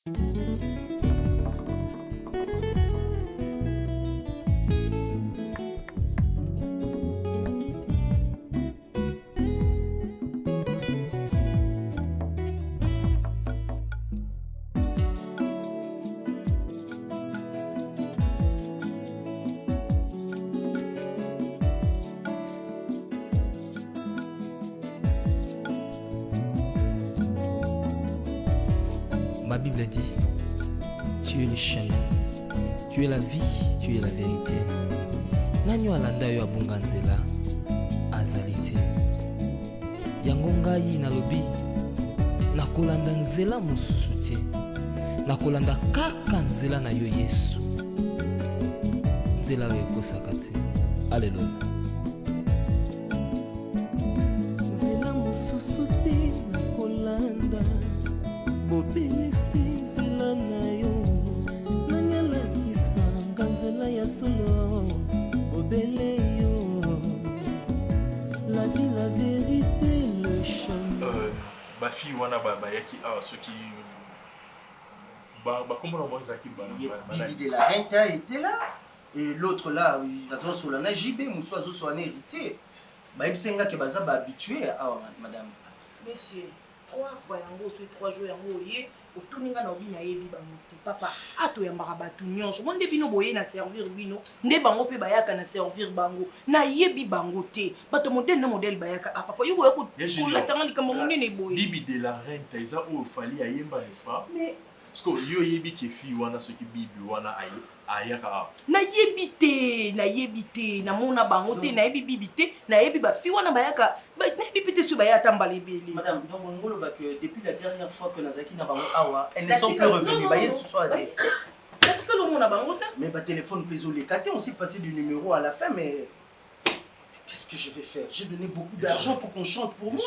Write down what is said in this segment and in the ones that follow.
Ma Bible dit, tu es le chemin, tu es la vie, tu es la vérité. Nanyo alanda yo abunga nzela azali te. Yango ngai nalobi nakolanda nzela mosusu te. Nakolanda kaka nzela na yo Yesu. Nzela oyo ekosaka te. Alleluya. Nzela mosusu te nakolanda. Bobelisi nzela na yo nani alakisanga nzela ya solo bobele yo la vie la vérité le chemin bafille wana bayaki awa soki bakomona bazaki Bibi de la Renta était là et l'autre là azosolana JB mosu azosolana héritier bayebisenga ke baza bahabitué awa madame. Monsieur 3 fois yango sur 3 jours yango oye otuninga na obina yebi bango te papa ato yambaka batu nyonso mo nde bino boye na servir bino nde bango pe bayaka na servir bango na yebi bango te bato modèle na modèle bayaka papa yuko yako kolatanga likambo monene boye. Bibi de la Renta eza oyo fali ayemba n'est-ce pas? Mais parce que yo yebi ke fi wana soki bibi wana ayaka na yebi te na mona bango te na yebi bibi te na yebi ba fi wana bayaka na yebi te su bayata mbalebele. Madame donc on ngolo que depuis la dernière fois que nazaki na bango awa elles ne sont plus revenues ba yesu soit des Katika le mona bango te mais ba téléphone peso les katé on s'est passé du numéro à la fin mais qu'est-ce que je vais faire? J'ai donné beaucoup d'argent pour qu'on chante pour moi.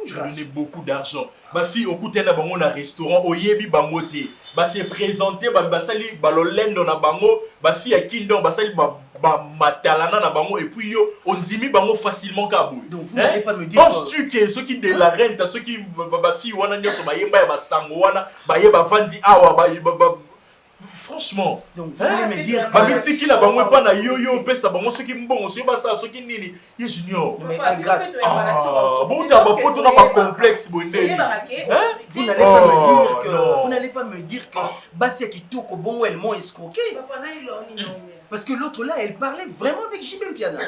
J'ai donné beaucoup d'argent. Ma fille, au côté de bango na restaurant, au yebi bangote. Ba se présenter, ba sali balolendo na bango, ba fille à kindon, ba sali ba matalana na bango et puis yo on zimi bango facilement kabou. Donc vous n'allez pas me dire penses-tu que ceux qui de la rente, ceux qui ba fille wana nyoso ba yemba ba sango wana, ba yeba vandi awa ba franchement, donc vous voulez me dire que qui la bango pas na yo pesa bango ceux qui mbongo ceux ba ça ceux qui nini ye junior mais grâce bon tu as pas poto na pas complexe bonne vous n'allez pas me dire que vous n'allez pas me dire que Bassia Kitoko bongo elle m'ont escroqué parce que l'autre là elle parlait vraiment avec JB Piana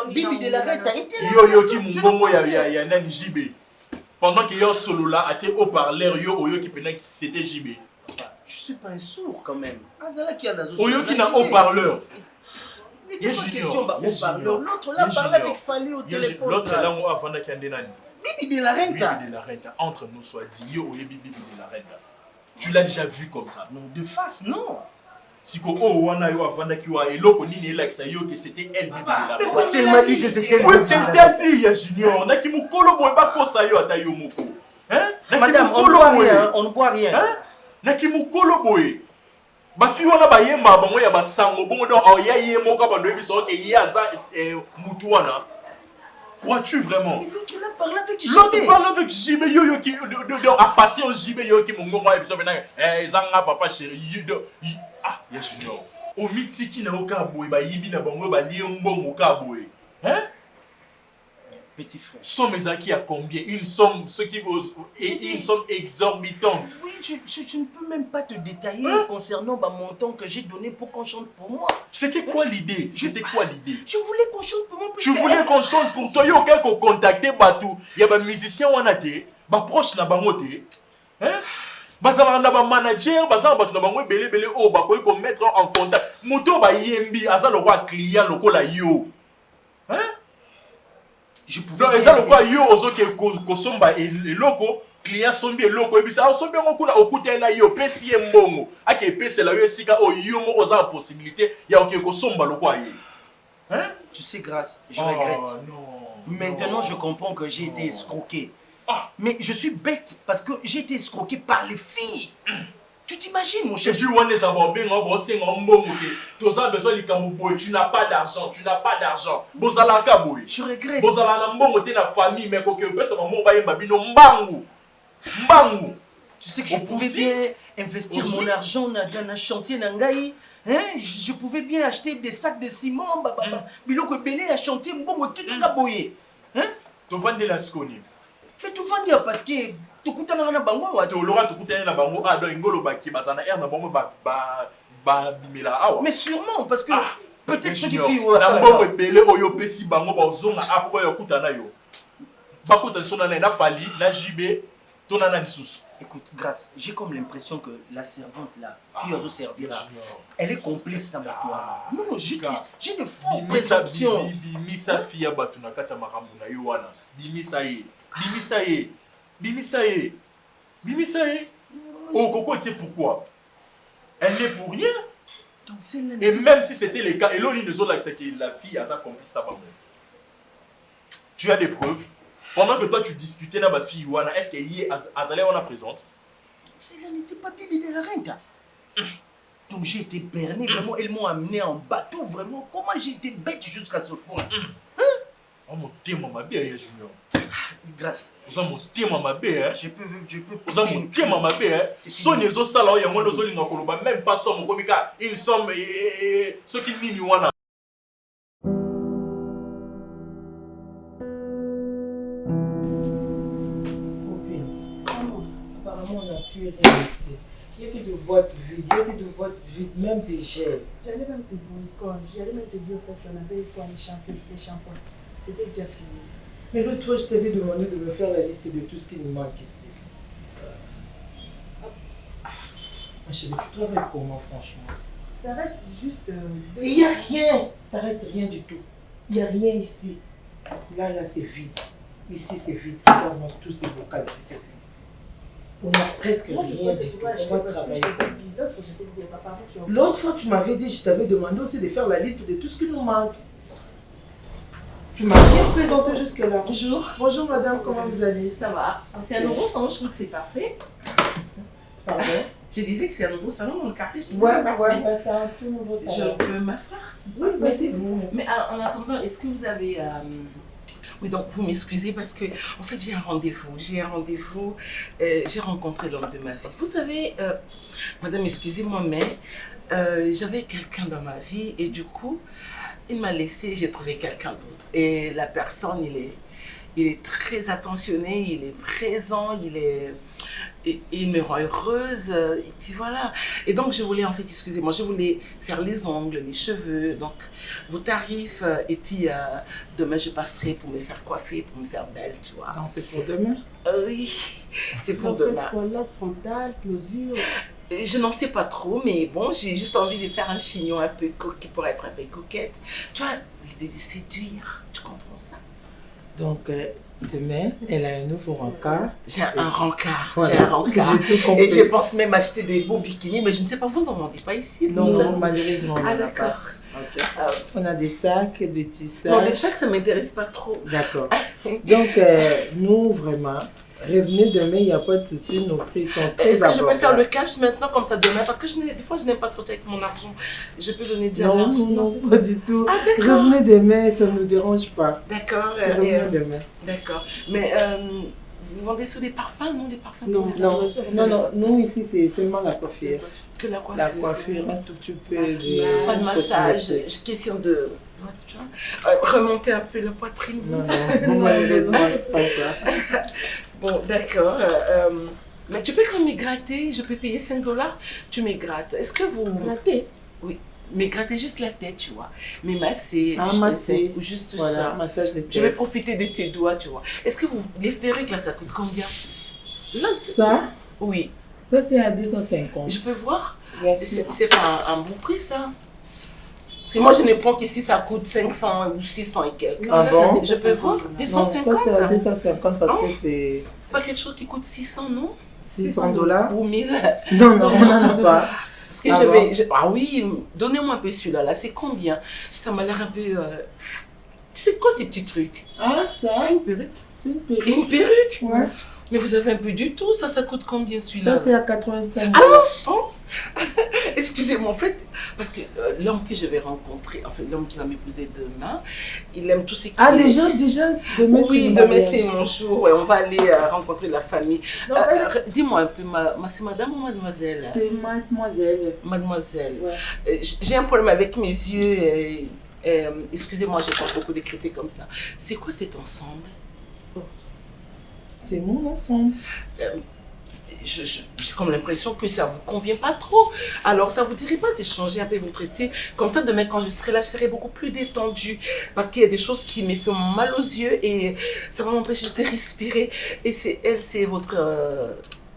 Bibi de la Renta été yo qui mbongo ya nani JB pendant que yo solo là a au parleur yo qui pendant que c'était JB. Je suis pas un sourd quand même. Azala qui a nazo. Oyo qui n'a haut-parleur. Il y a une question bah haut-parleur. L'autre là parle avec Fali au téléphone. L'autre là on a vendu qui nani. Bibi de la Renta. Bibi de la Renta entre nous soit dit yo Bibi de la Renta. Tu l'as déjà vu comme ça? Non, de face non. Siko oh wana yo avanda ki wa eloko nini like ça yo que c'était elle Bibi de la Renta. Mais parce qu'elle m'a dit que c'était elle. Parce qu'elle t'a dit ya junior na ki mukolo boy ba kosa yo ata yo moko. Hein? Madame on ne boit rien. Hein? Naki mukolo boye ba fi wana ba yemba bango ya ba sango bongo donc ya yemo ka bando biso ke yaza mutu wana. Crois-tu vraiment? L'autre là parle avec JB. L'autre parle avec JB yo qui a passé au JB yo qui mongo moi biso bena zanga papa chéri ah ya junior o mitiki na oka boye ba yibi na bango ba liembo moka boye. Hein? Petit frère. Somme qui a combien? Une somme, ce qui vaut une somme exorbitante. Oui, je ne peux même pas te détailler concernant le montant que j'ai donné pour qu'on chante pour moi. C'était quoi l'idée? C'était quoi l'idée? Je voulais qu'on chante pour moi. Tu voulais qu'on chante pour toi? Il y a aucun qu'on contactait Batou. Il y a des musiciens qui ont proche na bangote. Hein? Bazala na ba manager, bazala ba na bango belé oh ba ko mettre en contact. Moto ba yembi azala le roi client lokola yo. Hein? Je pouvais ça le quoi yo ozo ke kosomba eloko client sombi eloko et bisa sombi ngokuna okuta na yo pesi mbongo ake pesi la yo sika o yo moko za possibilité ya oke kosomba lo quoi ye. Hein? Tu sais grâce, je regrette. Maintenant je comprends que j'ai été escroqué. Mais je suis bête parce que j'ai été escroqué par les filles. Tu t'imagines mon cher? Tu n'as pas d'argent, tu n'as pas d'argent. Je regrette. Tu sais que je pouvais bien investir mon argent dans un chantier Nangaï. Hein? Je pouvais bien acheter des sacs de ciment. Biloko belé à chantier, bon, qui t'a boyé. Hein? Tu vends de la scone. Mais tu vends dire parce que tu coûtes un bango. Tu l'auras tout coûté un bango. Ah, dans Ngolo Baki, Bazana Air, bango bimela. Mais sûrement, parce que peut-être ceux qui font. font ça. Bango belé, oyo pesi bango, bazonga, après, yo kutana yo. Bakouta son na fali, na jibé, ton na sous. Écoute, Grâce, j'ai comme l'impression que la servante là, fille aux servira, elle est complice dans ma toi. Non, j'ai de fortes présomptions. Bimisa fille à Batuna Kata Maramuna Yoana. Bimisa ye. Bimisa ye. Bimisa ye. Bimisa ye. Oh, Coco, tu sais pourquoi? Elle n'est pour rien. Donc, et même si c'était le cas, et l'on ne là, c'est que la fille a sa complice à tu as des preuves? Pendant que toi tu discutais dans ma fille, est-ce qu'elle y est Azalea on a présente? Celle-là n'était pas Bibi de la Renta. Donc j'ai été berné, vraiment, elles m'ont amené en bateau, vraiment. Comment j'ai été bête jusqu'à ce point? Hein? Oh mon Dieu, maman, bien, Junior. Grâce. Vous avez mon Dieu, maman, bien. Je peux. Vous avez mon Dieu, maman, bien. Son les autres salons, il y a moins de zones dans Koloba, même pas somme, comme une somme, ce qui n'y a. Il n'y a que de boîtes vides, il y a que de boîtes vides, même des gels. J'allais même te dire ça qu'on avait pour les shampoings. C'était déjà fini. Mais l'autre fois, je t'avais demandé de me faire la liste de tout ce qui nous manque ici. Ma chérie, tu travailles comment, franchement? Ça reste juste... Il n'y a rien. Ça reste rien du tout. Il n'y a rien ici. Là, c'est vide. Ici, c'est vide. Regarde-moi tous ces bocals ici, c'est vide. On n'a presque rien du tout. On va travailler. L'autre fois, tu m'avais dit, je t'avais demandé aussi de faire la liste de tout ce qui nous manque. Tu m'as rien présenté jusque-là. Bonjour. Bonjour madame, comment vous allez? Ça va. C'est un nouveau salon, je trouve que c'est parfait. Pardon? Je disais que c'est un nouveau salon dans le quartier. Ouais, c'est un tout nouveau salon. Je peux m'asseoir? Oui, c'est vous. Mais en attendant, est-ce que vous avez... Oui, donc vous m'excusez parce que, en fait, j'ai un rendez-vous. J'ai rencontré l'homme de ma vie. Vous savez, madame, excusez-moi, mais j'avais quelqu'un dans ma vie et du coup, il m'a laissé, j'ai trouvé quelqu'un d'autre. Et la personne, il est très attentionné, il est présent, il me rend heureuse, et puis voilà. Et donc, je voulais, en fait, excusez-moi, je voulais faire les ongles, les cheveux, donc vos tarifs, et puis demain, je passerai pour me faire coiffer, pour me faire belle, tu vois. Non, c'est pour demain? Oui, c'est pour demain. Pour l'as frontal, closure? Je n'en sais pas trop, mais bon, j'ai juste envie de faire un chignon un peu qui pourrait être un peu coquette. Tu vois, l'idée de séduire, tu comprends ça? Donc, demain, elle a un nouveau rencard. J'ai un rencard, voilà. J'ai un rencard. J'ai tout compris. Et je pense même acheter des beaux bikinis, mais je ne sais pas, vous en vendez pas ici? Non, malheureusement. Ah d'accord. Okay. On a des sacs, des tissages. Non, les sacs, ça ne m'intéresse pas trop. D'accord. Donc, nous, vraiment, revenez demain, il n'y a pas de souci, nos prix sont très abordables. Est-ce que je peux faire le cash maintenant, comme ça, demain? Parce que des fois, je n'aime pas sortir avec mon argent. Je peux donner déjà l'argent. Non, pas du tout. Ah, d'accord. Revenez demain, ça ne nous dérange pas. D'accord. Revenez demain. D'accord. Mais vous vendez sur des parfums, non? Des parfums? Non, nous ici, c'est seulement la coiffure. Que la coiffure? La coiffure, un tout petit peu pas de massage, question de... Tu vois, remonter un peu la poitrine. Non, malheureusement, pas ça. Bon, d'accord. Mais tu peux quand même me gratter, je peux payer 5 $, tu me grattes. Est-ce que vous... Gratter? Oui, mais gratter juste la tête, tu vois. Mais masser, masser. ou juste voilà, ça. Massage de tête. Je vais profiter de tes doigts, tu vois. Est-ce que les perruques là, ça coûte combien? Là, ça? Oui. Ça, c'est à 250. Je peux voir? Merci. C'est pas un bon prix, ça? Parce que moi, je ne prends qu'ici, ça coûte 500 ou 600 et quelques. Ah bon? Je peux voir? 250? Non, ça, c'est à 250 parce que c'est... Pas quelque chose qui coûte 600, non? 600 $? Ou 1000? Non, on n'en a pas. Parce que ah oui, donnez-moi un peu celui-là, là, c'est combien? Ça m'a l'air un peu... C'est quoi ces petits trucs? Ah, ça? C'est une perruque. C'est une perruque. Une perruque? Ouais. Mais vous avez un peu du tout, ça coûte combien celui-là? Ça, c'est à 85 $. Ah non? Et excusez-moi, en fait, parce que l'homme que je vais rencontrer, en fait, l'homme qui va m'épouser demain, il aime tout ce qui Ah, est- déjà, demain, Oui, c'est demain mariage. c'est mon jour, ouais, on va aller rencontrer la famille. Non, ouais. Dis-moi un peu, c'est madame ou mademoiselle? C'est mademoiselle. Mademoiselle. Ouais. J'ai un problème avec mes yeux. Excusez-moi, je porte beaucoup de critiques comme ça. C'est quoi cet ensemble? C'est mon ensemble. J'ai comme l'impression que ça vous convient pas trop. Alors, ça vous dirait pas d'échanger un peu votre style? Comme ça, demain, quand je serai là, je serai beaucoup plus détendue. Parce qu'il y a des choses qui me font mal aux yeux et ça va m'empêcher de respirer. Et c'est votre...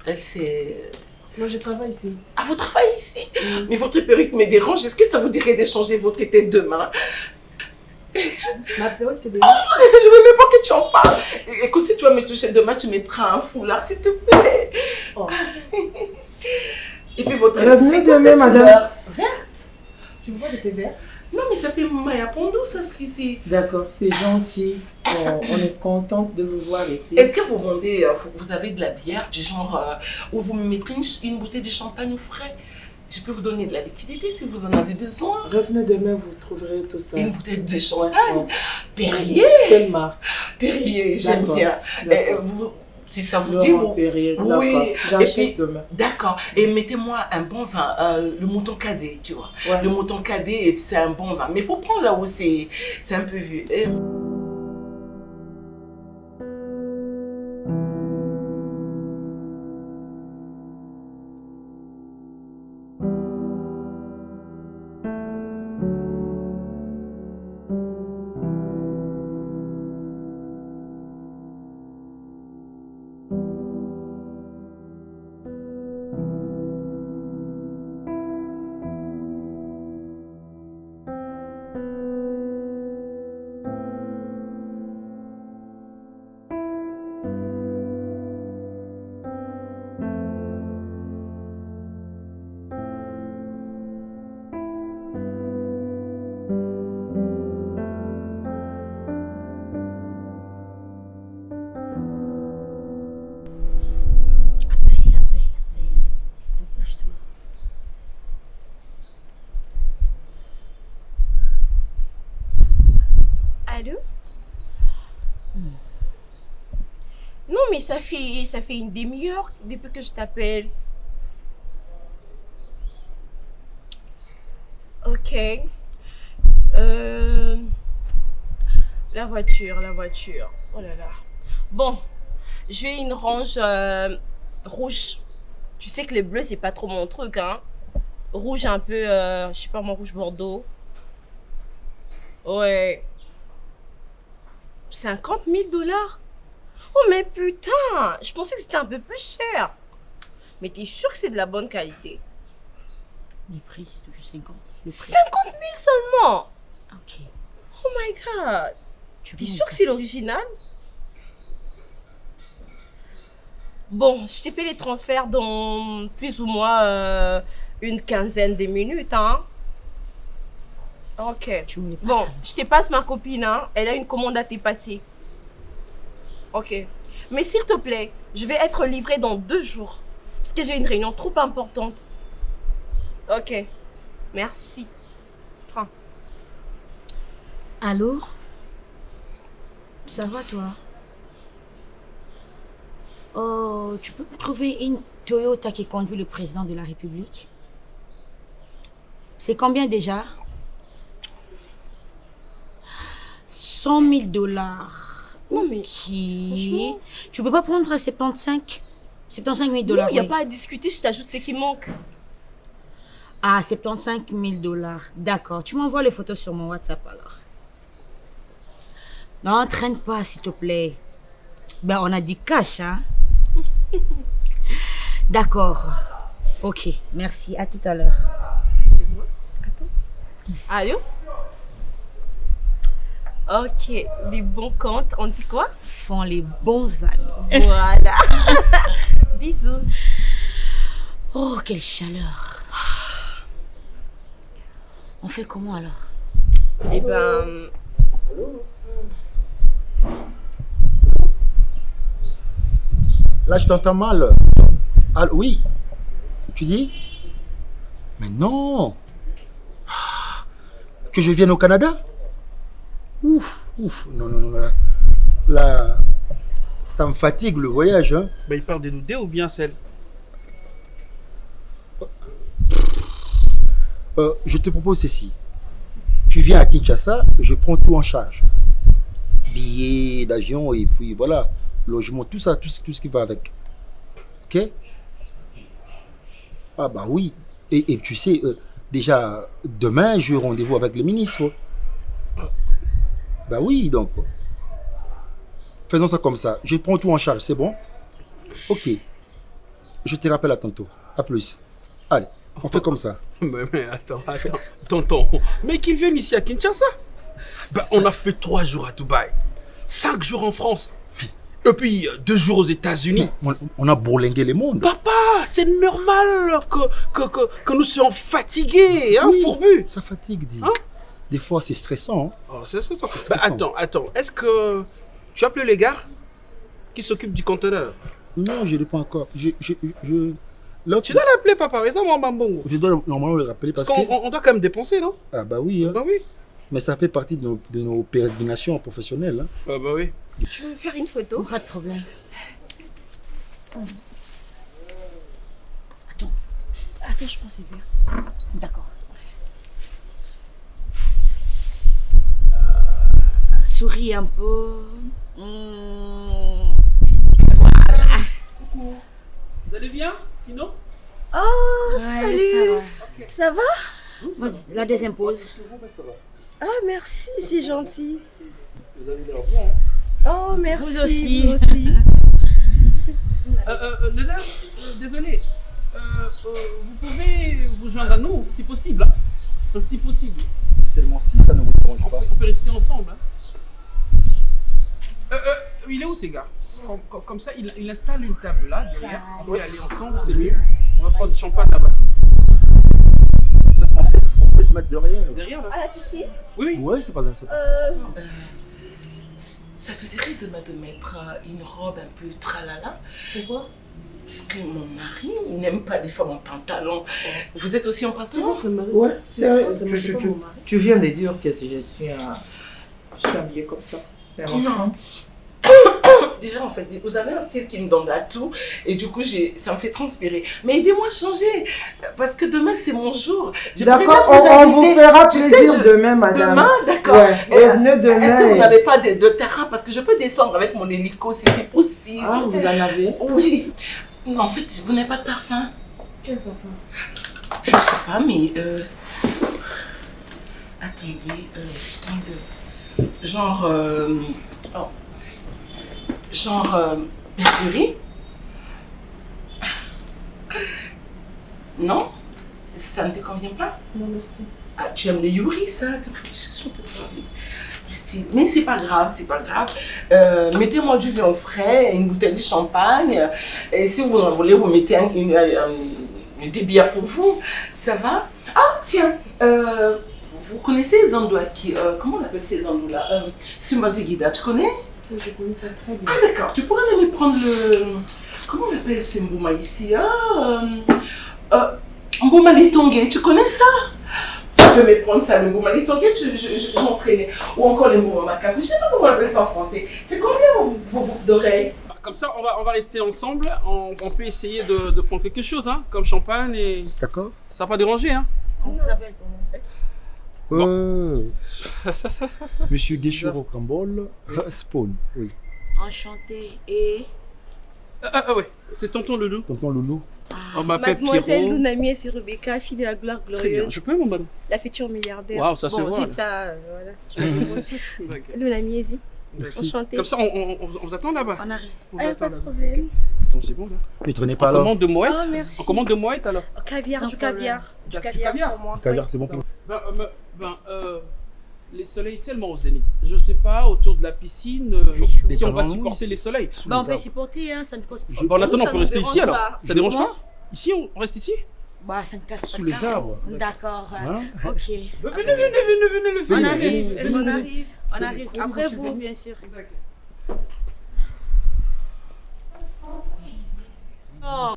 elle, c'est... Moi, je travaille ici. Ah, vous travaillez ici? Mais votre perruque me dérange. Est-ce que ça vous dirait d'échanger votre tête demain? Ma perruque, c'est déjà... Je veux même pas que tu en parles. Écoute, si tu vas me toucher demain, tu mettras un foulard, s'il te plaît. Oh. Et puis votre... Revenez c'est quoi demain, cette madame. couleur? Verte? Tu vois que c'est vert? Non, mais ça fait Maya Pondo, ça, ce qu'ici. D'accord, c'est gentil. On est contente de vous voir ici. Est-ce que vous vendez, vous avez de la bière du genre où vous me mettrez une bouteille de champagne au frais? Je peux vous donner de la liquidité si vous en avez besoin. Revenez demain, vous trouverez tout ça. Une bouteille de champagne. Ouais. Perrier. Quelle marque? Perrier, j'aime D'accord. bien. D'accord. Si ça vous Laurent dit, vous... Perrier, Oui. d'accord. Et J'achète puis- demain. D'accord. Et mettez-moi un bon vin, le mouton cadet, tu vois. Ouais. Le mouton cadet, c'est un bon vin. Mais il faut prendre là où c'est un peu vieux. Et- Allô? Non, mais ça fait une demi-heure depuis que je t'appelle. Ok. La voiture. Oh là là. Bon, je vais une range rouge. Tu sais que le bleu, c'est pas trop mon truc, hein. Rouge un peu, je sais pas moi, rouge bordeaux. Ouais. 50 000 $? Oh mais putain, je pensais que c'était un peu plus cher. Mais t'es sûr que c'est de la bonne qualité? Le prix, c'est toujours 50. Le prix. 50 000 seulement? Ok. Oh my god. Tu T'es veux sûr que c'est l'original? Bon, je t'ai fait les transferts dans plus ou moins une quinzaine de minutes, hein. Ok. Tu voulais pas Bon, ça. je te passe ma copine, hein. Elle a une commande à te passer. Ok. Mais s'il te plaît, je vais être livrée dans 2 jours. Parce que j'ai une réunion trop importante. Ok. Merci. Prends. Allô? Ça va toi? Oh, tu peux me trouver une Toyota qui conduit le président de la République? C'est combien déjà? 100 000 $. Non, mais Qui? franchement- Tu peux pas prendre 75 000 $? non, il n'y a oui. pas à discuter, je t'ajoute ce qui manque. Ah, 75 000 $. D'accord. Tu m'envoies les photos sur mon WhatsApp alors. Non, traîne pas, s'il te plaît. Ben, on a dit cash, hein? D'accord. Ok, merci. À tout à l'heure. Allô? Ok, des bons comptes, on dit quoi? Font les bons amis. Voilà. Bisous. Oh, quelle chaleur. On fait comment alors? Eh ben, Là, je t'entends mal. Ah, oui. Tu dis? Mais non. Ah, que je vienne au Canada? Ouf, ouf. Non, non, non. Là, ça me fatigue le voyage. Hein. Bah, il parle de nous deux ou bien celle? Je te propose ceci. Tu viens à Kinshasa, je prends tout en charge. Billets d'avion et puis voilà, logement, tout ça, tout ce qui va avec. Ok? Ah bah oui. Et tu sais, déjà, demain, j'ai rendez-vous avec le ministre. Bah oui, donc. Faisons ça comme ça. Je prends tout en charge, c'est bon? Ok. Je te rappelle à tantôt. À plus. Allez, on fait comme ça. Mais attends, tonton. Mais qu'ils viennent ici à Kinshasa. Bah, on a fait 3 jours à Dubaï, 5 jours en France, et puis 2 jours aux États-Unis. On a bourlingué le monde. Papa, c'est normal que nous soyons fatigués, hein, oui, fourbus. Ça fatigue, dit. Hein? Des fois, c'est stressant. Hein? Oh, c'est stressant. C'est Bah, stressant. attends. Est-ce que tu as appelé les gars qui s'occupent du conteneur? Non, je ne l'ai pas encore. Tu dois l'appeler, papa. Mais ça, mon bambongo. Je dois normalement le rappeler Parce parce que... qu'on doit quand même dépenser, non? Ah bah oui. Hein. Bah oui. Mais ça fait partie de nos pérégrinations professionnelles. Hein. Ah bah oui. Tu veux me faire une photo? Pas de problème. Attends, je pense que c'est bien. D'accord. Souris un peu. Voilà. Coucou. Vous allez bien, sinon? Oh, Ouais, salut. Ça va? Voilà, la deuxième pause. Ah, merci, c'est gentil. Vous avez l'air bien. Hein. Oh, merci. Vous aussi. Vous aussi. Nana, désolé. Vous pouvez vous joindre à nous, si possible. Hein? Si possible. Si seulement si, ça ne vous dérange pas. On peut rester ensemble. Hein? Il est où ces gars? Comme ça, il installe une table là, derrière. On peut y aller ensemble, c'est mieux. On va prendre du champagne là-bas. On peut se mettre derrière. Derrière là? À la piscine? Oui. Ouais, c'est pas ça. Ça te dirait demain de mettre une robe un peu tralala? Pourquoi? Parce que mon mari, il n'aime pas les femmes en pantalon. Vous êtes aussi en pantalon? Ouais, c'est vrai. Tu Tu viens de dire que si je suis habillée comme ça. C'est un enfant. Déjà, en fait, vous avez un style qui me donne l'atout et du coup, ça me fait transpirer. Mais aidez-moi à changer parce que demain, c'est mon jour. D'accord, on vous fera plaisir demain, madame. Demain, d'accord. Ouais, revenez demain. Est-ce que vous n'avez pas de terrain? Parce que je peux descendre avec mon hélico si c'est possible. Ah, vous en avez? Oui. Non, en fait, vous n'avez pas de parfum? Quel parfum? Je sais pas, mais... Attendez, genre... Mercury? Non? Ça ne te convient pas? Non, merci. Ah, tu aimes le Yuri, ça? Mais c'est pas grave, c'est pas grave. Mettez-moi du vin frais, une bouteille de champagne. Et si vous en voulez, vous mettez des bières pour vous. Ça va? Ah, tiens, vous connaissez les endroits qui... comment on appelle ces endroits-là? Sumbazigida, tu connais? Je connais ça très bien. Ah d'accord, tu pourrais même prendre le... Comment on appelle ce Mbouma ici? Mbouma Litongue, tu connais ça? Tu peux me prendre ça, le Mbouma Litongue, j'en prenais. Ou encore le Mbouma Macabre, je sais pas comment on appelle ça en français. C'est combien vos boucles d'oreilles? Comme ça, on va rester ensemble. On peut essayer de prendre quelque chose, hein, comme champagne et... D'accord. Ça va pas déranger, hein? On vous appelle comment? Monsieur Guéchuro Cambol, Spawn, oui. Enchanté et... Ouais, c'est tonton Loulou. Tonton Loulou. On m'appelle Mademoiselle Pierrot. Lunami et c'est Rebecca, fille de la gloire Très bien, glorieuse. je peux mon ballon? La future milliardaire. Waouh, ça se voit, là. Chita, voilà. Lunami, Ezi. Enchantée. Comme ça, on vous attend là-bas. On arrive. On Ah, vous y a attend pas de là-bas. problème. Attends, c'est bon là. Mais prenez On pas alors. commande de mouettes. Ah, merci. On commande de mouettes alors. Caviar, Sans du problème. caviar. Du Du caviar caviar. pour moi. Caviar, c'est bon pour Les soleils tellement au zénith. Je sais pas, autour de la piscine, C'est si chaud. on va Bah, supporter oui, les soleils. sous Bah, on les peut arbres. supporter, hein, ça ne cause pas. Bon, en attendant, ça on peut nous rester ici dérange alors. pas. Ça dérange Moi pas? Ici, on reste ici? Bah, ça ne casse pas. Sous le les cadre. arbres. D'accord. Hein? Ok. Venez. On arrive. On arrive. On arrive. Après vous, bien sûr. Oh.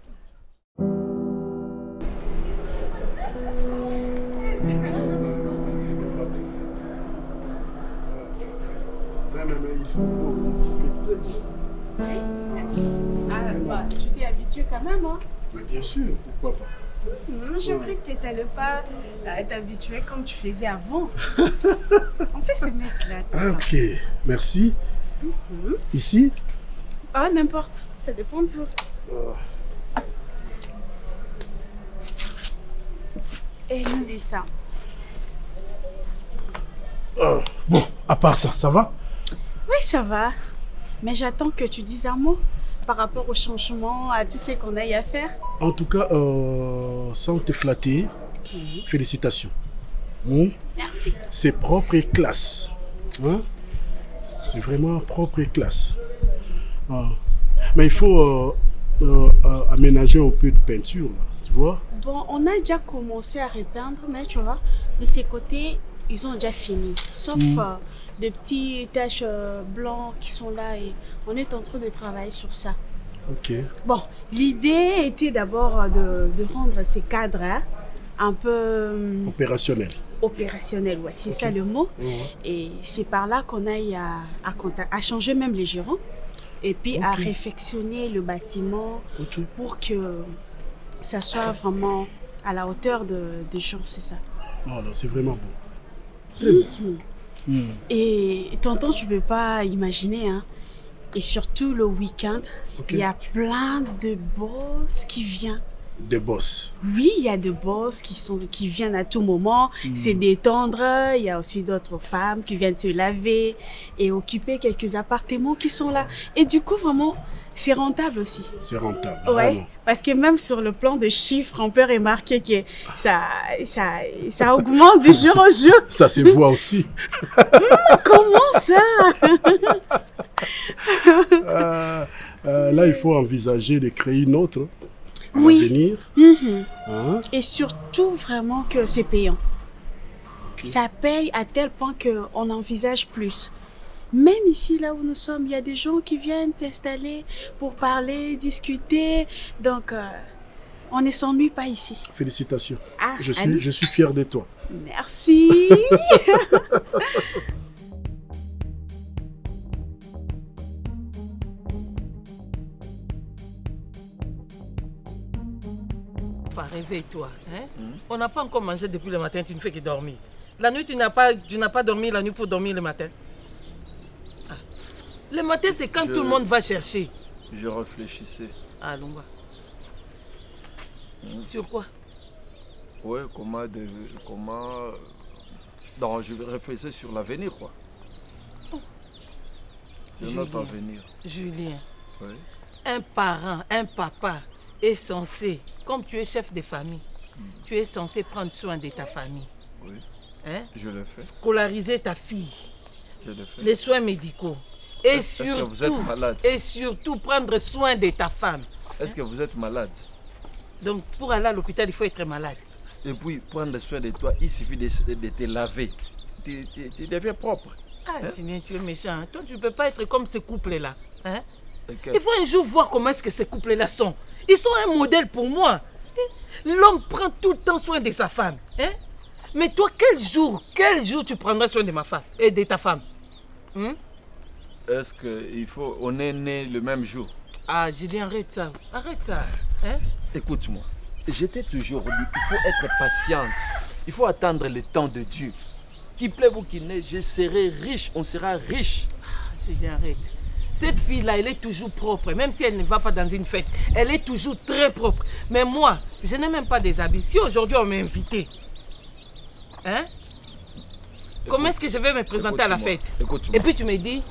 Ah, bah, tu t'es habitué quand même, hein? Mais bien sûr, pourquoi pas. Je croyais que tu n'allais pas t'habituer comme tu faisais avant. On peut se mettre là. Ah, ok, merci. Ici? Ah, n'importe, ça dépend de vous. Et nous y ça. Bon, à part ça, ça va? Oui, ça va. Mais j'attends que tu dises un mot par rapport au changement, à tout ce qu'on a à faire. En tout cas, sans te flatter, félicitations. Merci. C'est propre et classe. Hein? C'est vraiment propre et classe. Mais il faut aménager un peu de peinture, là, tu vois? Bon, on a déjà commencé à repeindre, mais tu vois, de ces côtés, ils ont déjà fini. Sauf des petits taches blancs qui sont là et on est en train de travailler sur ça. Ok. Bon, l'idée était d'abord de rendre ces cadres hein, un peu... Opérationnel. Opérationnel, ouais, c'est ça le mot. Et c'est par là qu'on aille à changer même les gérants et puis à réfectionner le bâtiment pour que ça soit vraiment à la hauteur des gens, c'est ça. Non, c'est vraiment beau. Et tonton, tu peux pas imaginer, hein. Et surtout le week-end, il y a plein de boss qui viennent. Des boss? Oui, il y a des boss qui viennent à tout moment, se détendre. Il y a aussi d'autres femmes qui viennent se laver et occuper quelques appartements qui sont là. Et du coup, vraiment, c'est rentable aussi. C'est rentable. Ouais, vraiment. parce que même sur le plan de chiffres, on peut remarquer que ça augmente du jour au jour. Ça se voit aussi. Comment ça? Là, il faut envisager de créer une autre à l'avenir. Hein? Et surtout, vraiment que c'est payant. Ça paye à tel point qu'on envisage plus. Même ici, là où nous sommes, il y a des gens qui viennent s'installer pour parler, discuter. Donc, on ne s'ennuie pas ici. Félicitations. Ah, je suis fier de toi. Merci. Réveille-toi. Hein? On n'a pas encore mangé depuis le matin, tu ne fais que dormir. La nuit, tu n'as pas dormi la nuit pour dormir le matin. Ah. Le matin, c'est quand tout le monde va chercher. Je réfléchissais. Ah, Lumba. Sur quoi? Ouais, comment... Non, je réfléchissais sur l'avenir, quoi. Sur notre avenir. Julien. Oui. Un parent, un papa est censé, comme tu es chef de famille, tu es censé prendre soin de ta famille. Oui. Hein? Je le fais. Scolariser ta fille. Je le fais. Les soins médicaux. Et Est-ce que vous êtes malade? Et surtout prendre soin de ta femme. Est-ce que vous êtes malade? Donc pour aller à l'hôpital, il faut être malade. Et puis prendre soin de toi, il suffit de te laver. Tu deviens propre. Ah, Julien, tu es méchant. Toi, tu ne peux pas être comme ce couple-là. Hein? Okay. Il faut un jour voir comment est-ce que ces couples-là sont. Ils sont un modèle pour moi. L'homme prend tout le temps soin de sa femme. Hein? Mais toi, quel jour tu prendras soin de ma femme et de ta femme? Est-ce qu'on est né le même jour? Ah, Julien, arrête ça. Arrête ça. Hein? Écoute-moi, je t'ai toujours dit, il faut être patiente. Il faut attendre le temps de Dieu. Qu'il pleuve ou qu'il neige, je serai riche, on sera riche. Ah, Julien, arrête. Cette fille-là, elle est toujours propre. Même si elle ne va pas dans une fête, elle est toujours très propre. Mais moi, je n'ai même pas des habits. Si aujourd'hui on m'a invité, hein? Comment est-ce que je vais me présenter à la fête? Et puis tu me dis,